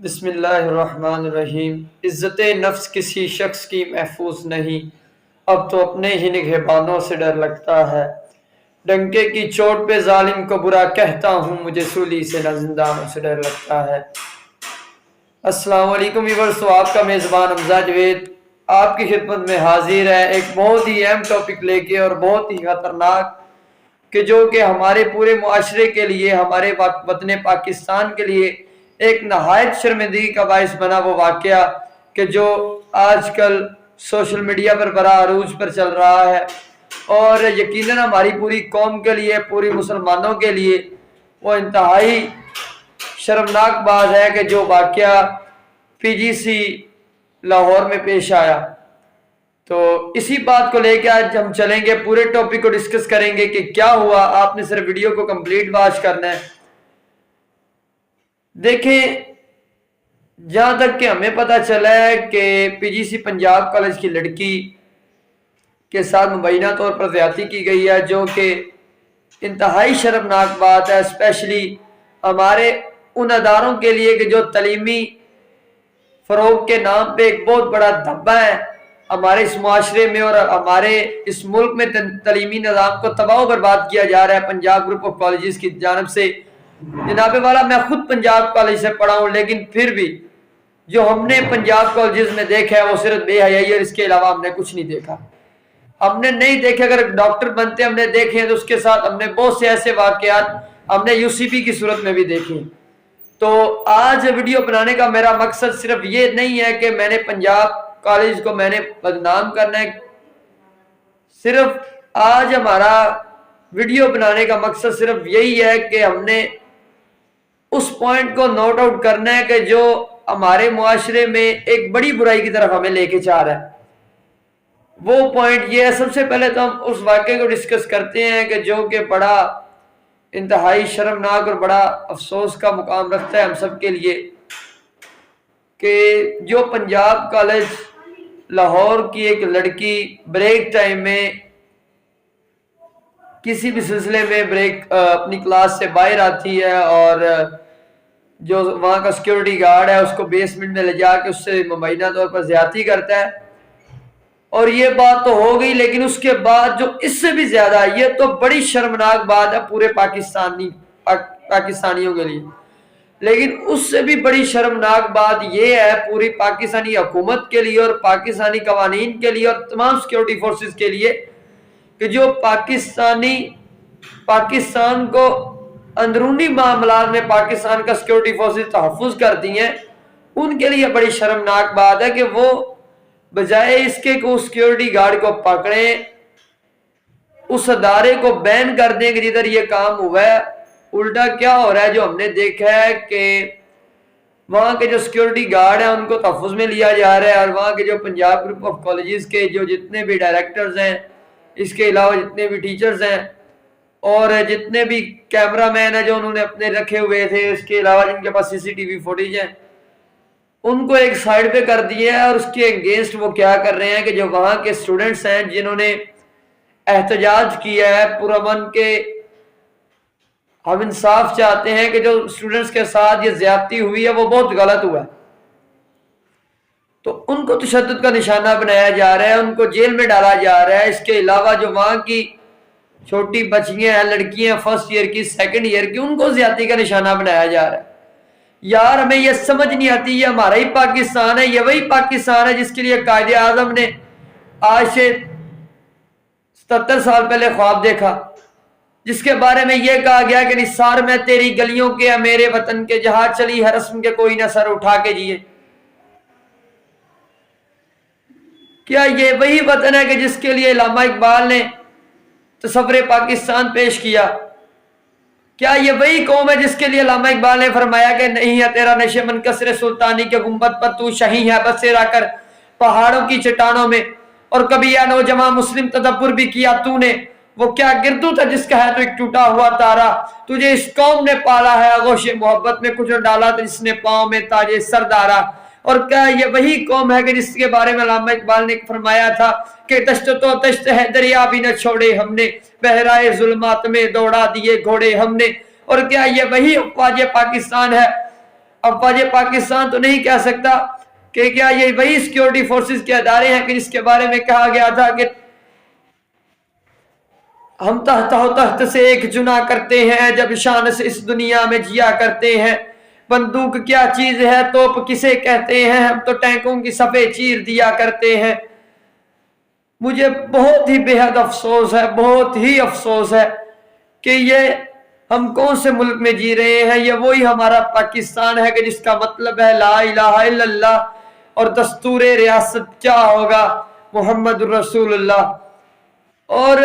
بسم اللہ الرحمن الرحیم۔ عزت نفس کسی شخص کی محفوظ نہیں، اب تو اپنے ہی نگہبانوں سے ڈر لگتا ہے۔ ڈنکے کی چوٹ پہ ظالم کو برا کہتا ہوں، مجھے سولی سے نہ زندانوں سے ڈر لگتا ہے۔ السلام علیکم ویورز، تو آپ کا میزبان حمزہ جوید آپ کی خدمت میں حاضر ہے ایک بہت ہی اہم ٹاپک لے کے، اور بہت ہی خطرناک کہ جو کہ ہمارے پورے معاشرے کے لیے، ہمارے وطن پاکستان کے لیے ایک نہایت شرمندگی کا باعث بنا وہ واقعہ کہ جو آج کل سوشل میڈیا پر بڑا عروج پر چل رہا ہے، اور یقیناً ہماری پوری قوم کے لیے، پوری مسلمانوں کے لیے وہ انتہائی شرمناک بات ہے کہ جو واقعہ پی جی سی لاہور میں پیش آیا۔ تو اسی بات کو لے کے آج ہم چلیں گے، پورے ٹاپک کو ڈسکس کریں گے کہ کیا ہوا۔ آپ نے صرف ویڈیو کو کمپلیٹ واچ کرنا ہے۔ دیکھیں، جہاں تک کہ ہمیں پتہ چلا ہے کہ پی جی سی پنجاب کالج کی لڑکی کے ساتھ مبینہ طور پر زیادتی کی گئی ہے، جو کہ انتہائی شرمناک بات ہے، اسپیشلی ہمارے ان اداروں کے لیے کہ جو تعلیمی فروغ کے نام پہ ایک بہت بڑا دھبا ہے ہمارے اس معاشرے میں، اور ہمارے اس ملک میں تعلیمی نظام کو تباہ و برباد کیا جا رہا ہے پنجاب گروپ آف کالجز کی جانب سے۔ جناب والا، میں خود پنجاب کالج سے پڑھا ہوں، لیکن پھر بھی جو ہم نے پنجاب کالجز میں دیکھا ہے وہ صرف بے حیائی، اور اس کے علاوہ ہم نے کچھ نہیں دیکھا۔ ہم نے نہیں دیکھے، اگر ڈاکٹر بنتے ہم نے دیکھے ہیں تو اس کے ساتھ ہم نے بہت سے ایسے واقعات ہم نے یو سی پی کی صورت میں بھی دیکھے۔ تو آج ویڈیو بنانے کا میرا مقصد صرف یہ نہیں ہے کہ میں نے پنجاب کالج کو میں نے بدنام کرنا ہے، صرف آج ہمارا ویڈیو بنانے کا مقصد صرف یہی ہے کہ ہم نے اس پوائنٹ کو نوٹ آؤٹ کرنا ہے کہ جو ہمارے معاشرے میں ایک بڑی برائی کی طرف ہمیں لے کے جا رہا ہے۔ وہ پوائنٹ یہ ہے، سب سے پہلے تو ہم اس واقعے کو ڈسکس کرتے ہیں کہ جو کہ بڑا انتہائی شرمناک اور بڑا افسوس کا مقام رکھتا ہے ہم سب کے لیے، کہ جو پنجاب کالج لاہور کی ایک لڑکی بریک ٹائم میں کسی بھی سلسلے میں اپنی کلاس سے باہر آتی ہے، اور جو وہاں کا سیکیورٹی گارڈ ہے اس کو بیسمنٹ میں لے جا کے اس سے مبینہ طور پر زیادتی کرتا ہے۔ اور یہ بات تو ہو گئی، لیکن اس کے بعد جو اس سے بھی زیادہ، یہ تو بڑی شرمناک بات ہے پورے پاکستانیوں کے لیے، لیکن اس سے بھی بڑی شرمناک بات یہ ہے پوری پاکستانی حکومت کے لیے، اور پاکستانی قوانین کے لیے، اور تمام سیکیورٹی فورسز کے لیے، کہ جو پاکستان کو اندرونی معاملات میں پاکستان کا سیکیورٹی فورسز تحفظ کرتی ہیں، ان کے لیے بڑی شرمناک بات ہے کہ وہ بجائے اس کے کہ اس سیکیورٹی گارڈ کو پکڑیں، اس ادارے کو بین کر دیں کہ جدھر یہ کام ہوا ہے، الٹا کیا ہو رہا ہے جو ہم نے دیکھا ہے کہ وہاں کے جو سیکیورٹی گارڈ ہیں ان کو تحفظ میں لیا جا رہا ہے، اور وہاں کے جو پنجاب گروپ آف کالجز کے جو جتنے بھی ڈائریکٹرز ہیں، اس کے علاوہ جتنے بھی ٹیچرز ہیں، اور جتنے بھی کیمرہ مین ہیں جو انہوں نے اپنے رکھے ہوئے تھے، اس کے علاوہ جن کے پاس سی سی ٹی وی فوٹیج ہیں، ان کو ایک سائیڈ پہ کر دیا ہے۔ اور اس کے اگینسٹ وہ کیا کر رہے ہیں کہ جو وہاں کے اسٹوڈنٹس ہیں جنہوں نے احتجاج کیا ہے پرامن کے ہم انصاف چاہتے ہیں کہ جو اسٹوڈنٹس کے ساتھ یہ زیادتی ہوئی ہے وہ بہت غلط ہوا ہے، تو ان کو تشدد کا نشانہ بنایا جا رہا ہے، ان کو جیل میں ڈالا جا رہا ہے۔ اس کے علاوہ جو وہاں کی چھوٹی بچیاں ہیں، لڑکیاں فرسٹ ایئر کی، سیکنڈ ایئر کی، ان کو زیادتی کا نشانہ بنایا جا رہا ہے۔ یار ہمیں یہ سمجھ نہیں آتی، یہ ہمارا ہی پاکستان ہے، یہ وہی پاکستان ہے جس کے لیے قائد اعظم نے آج سے 77 سال پہلے خواب دیکھا، جس کے بارے میں یہ کہا گیا کہ نثار میں تیری گلیوں کے میرے وطن کے، جہاں چلی ہے رسم کے کوئی نہ سر اٹھا کے جیے۔ کیا یہ وہی وطن ہے کہ جس کے لیے علامہ اقبال نے تصور پاکستان پیش کیا؟ کیا یہ وہی قوم ہے جس کے لیے علامہ اقبال نے فرمایا کہ نہیں ہے تیرا نشے منکسر سلطانی کے گنبد پر، تو شہی ہے بسیرا کر پہاڑوں کی چٹانوں میں، اور کبھی یا نوجوان مسلم تدبر بھی کیا تو نے، وہ کیا گردو تھا جس کا ہے تو ایک ٹوٹا ہوا تارا، تجھے اس قوم نے پالا ہے آغوش محبت میں، کچھ ڈالا تھا جس نے پاؤں میں تاج سر دارا۔ اور کیا یہ وہی قوم ہے کہ جس کے بارے میں علامہ اقبال نے فرمایا تھا کہ دشت تو دشت ہے دریا بھی نہ چھوڑے ہم نے، بہرائے ظلمات میں دوڑا دیے گھوڑے ہم نے۔ اور کیا یہ وہی افواج پاکستان ہے افواج پاکستان تو نہیں کہہ سکتا کہ کیا یہ وہی سیکیورٹی فورسز کے ادارے ہیں کہ جس کے بارے میں کہا گیا تھا کہ ہم تحت سے ایک جنا کرتے ہیں جب شان سے اس دنیا میں جیا کرتے ہیں، بندوق کیا چیز ہے توپ کسے کہتے ہیں، ہم تو ٹینکوں کی صفیں چیر دیا کرتے ہیں۔ مجھے بہت ہی بے حد افسوس ہے، بہت ہی افسوس ہے کہ یہ ہم کون سے ملک میں جی رہے ہیں۔ یہ وہی ہمارا پاکستان ہے کہ جس کا مطلب ہے لا الہ الا اللہ، اور دستور ریاست کیا ہوگا، محمد رسول اللہ۔ اور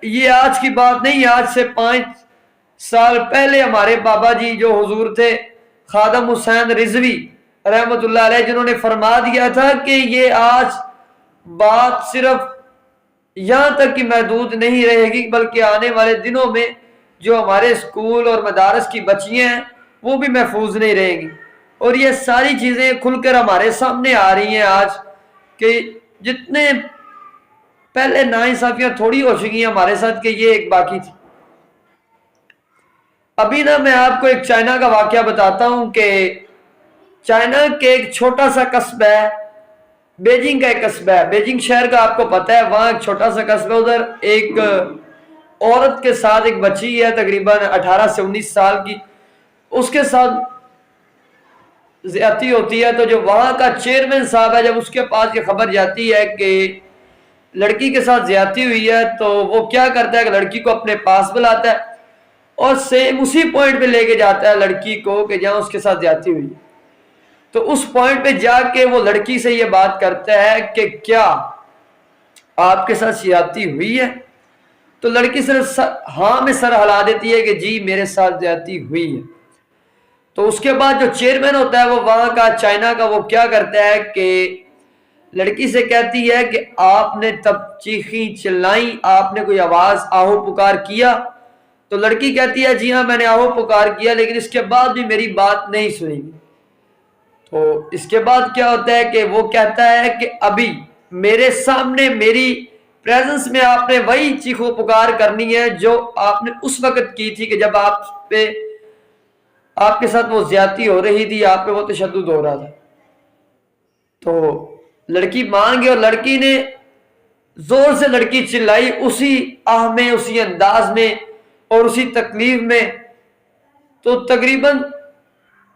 یہ آج کی بات نہیں، آج سے 5 سال پہلے ہمارے بابا جی جو حضور تھے خادم حسین رضوی رحمت اللہ علیہ، جنہوں نے فرما دیا تھا کہ یہ آج بات صرف یہاں تک کہ محدود نہیں رہے گی، بلکہ آنے والے دنوں میں جو ہمارے اسکول اور مدارس کی بچیاں ہیں وہ بھی محفوظ نہیں رہیں گی۔ اور یہ ساری چیزیں کھل کر ہمارے سامنے آ رہی ہیں آج، کہ جتنے پہلے ناانصافیاں تھوڑی ہو چکی ہیں ہمارے ساتھ کہ یہ ایک باقی تھی۔ ابھی میں آپ کو ایک چائنا کا واقعہ بتاتا ہوں کہ چائنا کے ایک چھوٹا سا قصبہ ہے، بیجنگ کا ایک قصبہ ہے، بیجنگ شہر کا آپ کو پتہ ہے، وہاں ایک چھوٹا سا قصبہ، ادھر ایک عورت کے ساتھ ایک بچی ہے تقریباً 18 سے 19 سال کی، اس کے ساتھ زیادتی ہوتی ہے۔ تو جو وہاں کا چیئرمین صاحب ہے، جب اس کے پاس یہ خبر جاتی ہے کہ لڑکی کے ساتھ زیادتی ہوئی ہے، تو وہ کیا کرتا ہے کہ لڑکی کو اپنے پاس بلاتا ہے اور سیم اسی پوائنٹ پہ لے کے جاتا ہے لڑکی کو کہ جہاں اس کے ساتھ زیادتی ہوئی ہے۔ تو اس پوائنٹ پہ جا کے وہ لڑکی سے یہ بات کرتا ہے کہ کیا آپ کے ساتھ زیادتی ہوئی ہے؟ تو لڑکی صرف ہاں میں سر ہلا دیتی ہے کہ جی میرے ساتھ زیادتی ہوئی ہے۔ تو اس کے بعد جو چیئرمین ہوتا ہے وہ وہاں کا چائنا کا، وہ کیا کرتا ہے کہ لڑکی سے کہتی ہے کہ آپ نے تب چیخیں چلائیں، آپ نے کوئی آواز آہو پکار کیا؟ تو لڑکی کہتی ہے جی ہاں میں نے آہو پکار کیا، لیکن اس کے بعد بھی میری بات نہیں سنی گی۔ تو اس کے بعد کیا ہوتا ہے کہ وہ کہتا ہے کہ ابھی میرے سامنے میری پریزنس میں آپ نے وہی چیخو پکار کرنی ہے جو آپ نے اس وقت کی تھی کہ جب آپ کے ساتھ وہ زیادتی ہو رہی تھی، آپ پہ وہ تشدد ہو رہا تھا۔ تو لڑکی مان گئی اور لڑکی نے زور سے لڑکی چلائی اسی آہ میں، اسی انداز میں اور اسی تکلیف میں۔ تو تقریباً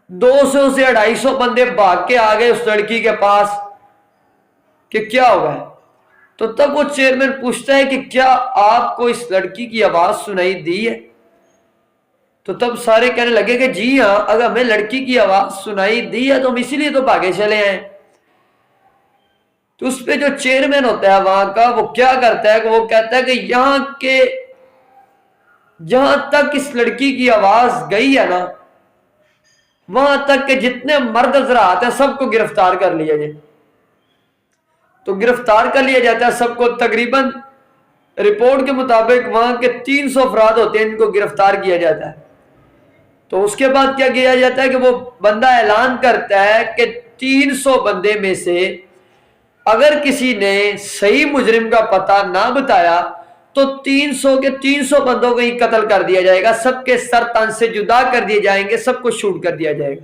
200 سے 250 بندے بھاگ کے آ گئے اس لڑکی کے پاس کہ کیا ہوا ہے۔ تو تب وہ چیئرمین پوچھتا ہے کہ کیا آپ کو اس لڑکی کی آواز سنائی دی ہے؟ تو تب سارے کہنے لگے کہ جی ہاں، اگر ہمیں لڑکی کی آواز سنائی دی ہے تو ہم اسی لیے تو بھاگے چلے آئے۔ تو اس پہ جو چیئرمین ہوتا ہے وہاں کا، وہ کیا کرتا ہے کہ وہ کہتا ہے کہ جہاں تک اس لڑکی کی آواز گئی ہے نا، وہاں تک کہ جتنے مرد حضرات ہیں سب کو گرفتار کر لیا جائے۔ تو گرفتار کر لیا جاتا ہے سب کو، تقریباً رپورٹ کے مطابق وہاں کے 300 افراد ہوتے ہیں ان کو گرفتار کیا جاتا ہے۔ تو اس کے بعد کیا کیا جاتا ہے کہ وہ بندہ اعلان کرتا ہے کہ 300 بندے میں سے اگر کسی نے صحیح مجرم کا پتہ نہ بتایا تو 300 بندوں کو ہی قتل کر دیا جائے گا، سب کے سر تن سے جدا کر دیے جائیں گے، سب کو شوٹ کر دیا جائے گا۔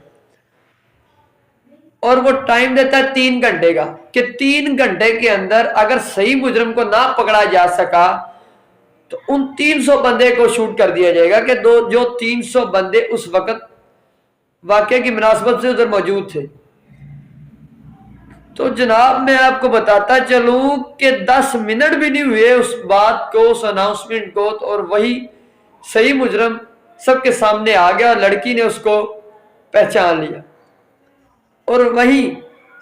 اور وہ ٹائم دیتا ہے 3 گھنٹے کا، کہ 3 گھنٹے کے اندر اگر صحیح مجرم کو نہ پکڑا جا سکا تو ان 300 بندے کو شوٹ کر دیا جائے گا، کہ جو 300 بندے اس وقت واقعے کی مناسبت سے ادھر موجود تھے۔ تو جناب میں آپ کو بتاتا چلوں کہ 10 منٹ بھی نہیں ہوئے اس بات کو، اس اناؤنسمنٹ کو، اور وہی صحیح مجرم سب کے سامنے آ گیا اور لڑکی نے اس کو پہچان لیا، اور وہی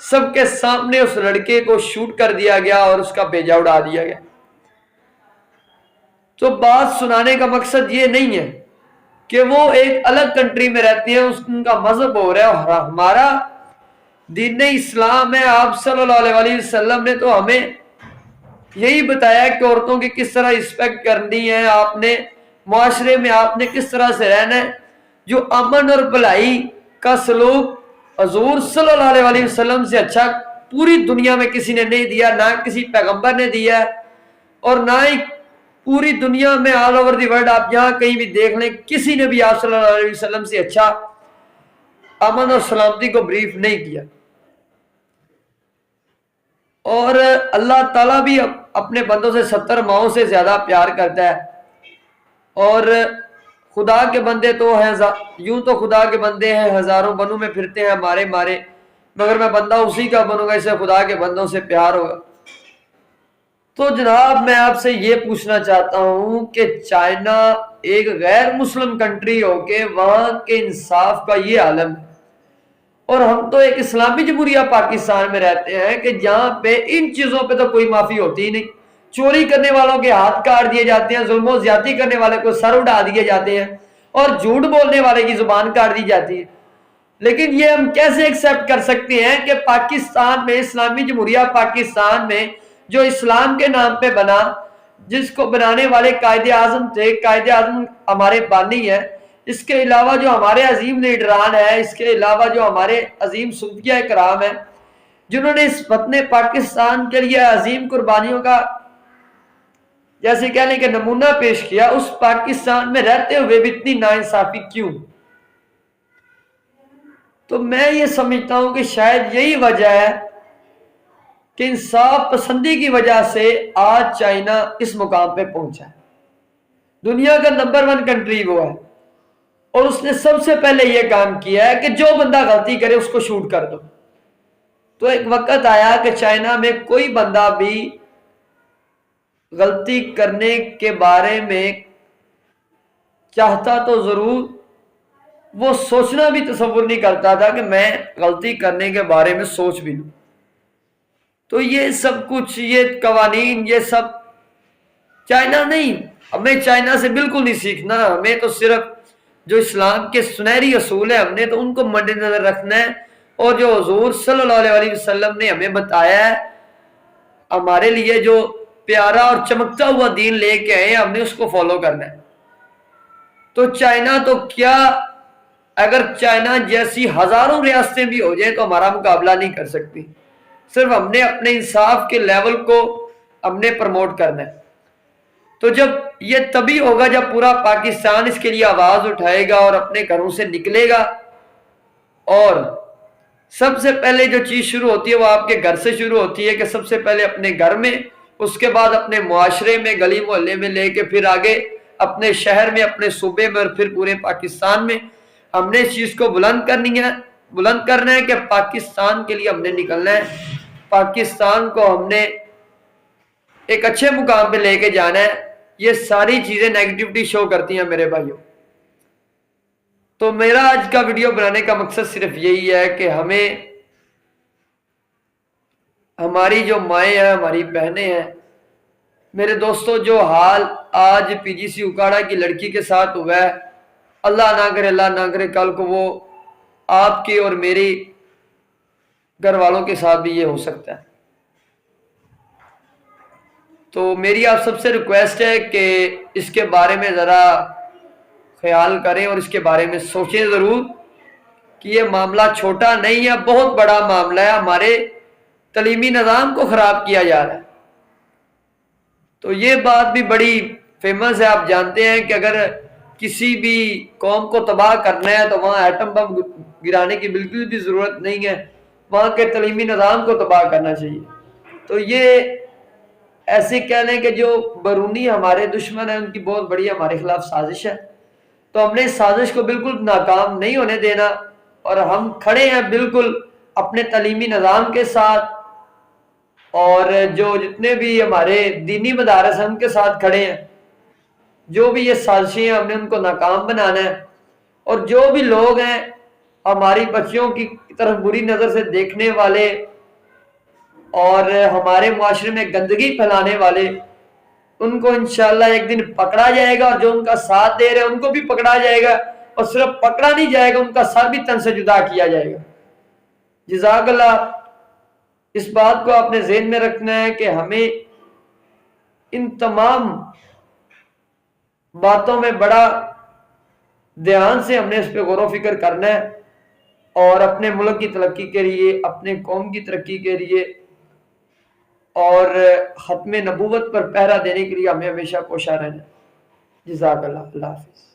سب کے سامنے اس لڑکے کو شوٹ کر دیا گیا اور اس کا بیجا اڑا دیا گیا۔ تو بات سنانے کا مقصد یہ نہیں ہے کہ وہ ایک الگ کنٹری میں رہتی ہیں، ان کا مذہب ہو رہا ہے، اور ہمارا دین اسلام ہے۔ آپ صلی اللہ علیہ وسلم نے تو ہمیں یہی بتایا کہ عورتوں کی کس طرح رسپیکٹ کرنی ہے، آپ نے معاشرے میں آپ نے کس طرح سے رہنا ہے، جو امن اور بھلائی کا سلوک حضور صلی اللہ علیہ وسلم سے اچھا پوری دنیا میں کسی نے نہیں دیا، نہ کسی پیغمبر نے دیا، اور نہ ہی پوری دنیا میں آل اوور دی ورلڈ آپ جہاں کہیں بھی دیکھ لیں، کسی نے بھی آپ صلی اللہ علیہ وسلم سے اچھا امن اور سلامتی کو بریف نہیں کیا. اور اللہ تعالیٰ بھی اپنے بندوں سے 70 ماؤں سے زیادہ پیار کرتا ہے. اور خدا کے بندے تو ہیں، یوں تو خدا کے بندے ہیں ہزاروں بنوں میں پھرتے ہیں مارے مارے، مگر میں بندہ اسی کا بنوں گا، اسے خدا کے بندوں سے پیار ہوگا. تو جناب میں آپ سے یہ پوچھنا چاہتا ہوں کہ چائنا ایک غیر مسلم کنٹری ہو کے وہاں کے انصاف کا یہ عالم ہے، اور ہم تو ایک اسلامی جمہوریہ پاکستان میں رہتے ہیں کہ جہاں پہ ان چیزوں پہ تو کوئی معافی ہوتی ہی نہیں. چوری کرنے والوں کے ہاتھ کاٹ دیے جاتے ہیں، ظلم و زیادتی کرنے والے کو سر اڑا دیے جاتے ہیں، اور جھوٹ بولنے والے کی زبان کاٹ دی جاتی ہے. لیکن یہ ہم کیسے ایکسپٹ کر سکتے ہیں کہ پاکستان میں، اسلامی جمہوریہ پاکستان میں جو اسلام کے نام پہ بنا، جس کو بنانے والے قائد اعظم تھے، قائد اعظم ہمارے بانی ہے، اس کے علاوہ جو ہمارے عظیم لیڈران ہیں، اس کے علاوہ جو ہمارے عظیم صوفیاء کرام ہیں، جنہوں نے اس وطن پاکستان کے لیے عظیم قربانیوں کا جیسے کہہ لیں کہ نمونہ پیش کیا، اس پاکستان میں رہتے ہوئے بھی اتنی ناانصافی کیوں؟ تو میں یہ سمجھتا ہوں کہ شاید یہی وجہ ہے کہ انصاف پسندی کی وجہ سے آج چائنا اس مقام پہ پہنچا ہے. دنیا کا نمبر 1 کنٹری وہ ہے، اور اس نے سب سے پہلے یہ کام کیا ہے کہ جو بندہ غلطی کرے اس کو شوٹ کر دو. تو ایک وقت آیا کہ چائنا میں کوئی بندہ بھی غلطی کرنے کے بارے میں چاہتا تو ضرور، وہ سوچنا بھی تصور نہیں کرتا تھا کہ میں غلطی کرنے کے بارے میں سوچ بھی لوں. تو یہ سب کچھ، یہ قوانین، یہ سب چائنا نہیں، ہمیں چائنا سے بالکل نہیں سیکھنا. ہمیں تو صرف جو اسلام کے سنہری اصول ہیں، ہم نے تو ان کو مد نظر رکھنا ہے، اور جو حضور صلی اللہ علیہ وسلم نے ہمیں بتایا ہے، ہمارے لیے جو پیارا اور چمکتا ہوا دین لے کے آئے، ہم نے اس کو فالو کرنا ہے. تو چائنا تو کیا، اگر چائنا جیسی ہزاروں ریاستیں بھی ہو جائیں تو ہمارا مقابلہ نہیں کر سکتی. صرف ہم نے اپنے انصاف کے لیول کو ہم نے پروموٹ کرنا ہے. تو جب یہ تبھی ہوگا جب پورا پاکستان اس کے لیے آواز اٹھائے گا اور اپنے گھروں سے نکلے گا. اور سب سے پہلے جو چیز شروع ہوتی ہے وہ آپ کے گھر سے شروع ہوتی ہے، کہ سب سے پہلے اپنے گھر میں، اس کے بعد اپنے معاشرے میں، گلی محلے میں، لے کے پھر آگے اپنے شہر میں، اپنے صوبے میں، اور پھر پورے پاکستان میں ہم نے اس چیز کو بلند کرنا ہے کہ پاکستان کے لیے ہم نے نکلنا ہے. پاکستان کو ہم نے ایک اچھے مقام پہ لے کے جانا ہے. یہ ساری چیزیں نیگیٹیوٹی شو کرتی ہیں میرے بھائیوں. تو میرا آج کا ویڈیو بنانے کا مقصد صرف یہی ہے کہ ہمیں، ہماری جو مائیں ہیں، ہماری بہنیں ہیں، میرے دوستو، جو حال آج پی جی سی اکاڑا کی لڑکی کے ساتھ ہوا ہے، اللہ نہ کرے، اللہ نہ کرے کل کو وہ آپ کے اور میری گھر والوں کے ساتھ بھی یہ ہو سکتا ہے. تو میری آپ سب سے ریکویسٹ ہے کہ اس کے بارے میں ذرا خیال کریں اور اس کے بارے میں سوچیں ضرور، کہ یہ معاملہ چھوٹا نہیں ہے، بہت بڑا معاملہ ہے. ہمارے تعلیمی نظام کو خراب کیا جا رہا ہے. تو یہ بات بھی بڑی فیمس ہے، آپ جانتے ہیں کہ اگر کسی بھی قوم کو تباہ کرنا ہے تو وہاں ایٹم بم گرانے کی بالکل بھی ضرورت نہیں ہے، وہاں کے تعلیمی نظام کو تباہ کرنا چاہیے. تو یہ ایسے کہہ لیں کہ جو بیرونی ہمارے دشمن ہیں، ان کی بہت بڑی ہمارے خلاف سازش ہے. تو ہم نے اس سازش کو بالکل ناکام نہیں ہونے دینا، اور ہم کھڑے ہیں بالکل اپنے تعلیمی نظام کے ساتھ، اور جو جتنے بھی ہمارے دینی مدارس ہیں ان کے ساتھ کھڑے ہیں. جو بھی یہ سازشیں ہیں ہم نے ان کو ناکام بنانا ہے. اور جو بھی لوگ ہیں ہماری بچیوں کی طرف بری نظر سے دیکھنے والے اور ہمارے معاشرے میں گندگی پھیلانے والے، ان کو انشاءاللہ ایک دن پکڑا جائے گا، اور جو ان کا ساتھ دے رہے ہیں ان کو بھی پکڑا جائے گا، اور صرف پکڑا نہیں جائے گا، ان کا سر بھی تن سے جدا کیا جائے گا. جزاک اللہ. اس بات کو آپ نے ذہن میں رکھنا ہے کہ ہمیں ان تمام باتوں میں بڑا دھیان سے ہم نے اس پہ غور و فکر کرنا ہے، اور اپنے ملک کی ترقی کے لیے، اپنے قوم کی ترقی کے لیے، اور ختم نبوت پر پہرا دینے کے لیے ہمیں ہمیشہ کوشاں رہنا ہے. جزاک اللہ. اللہ حافظ.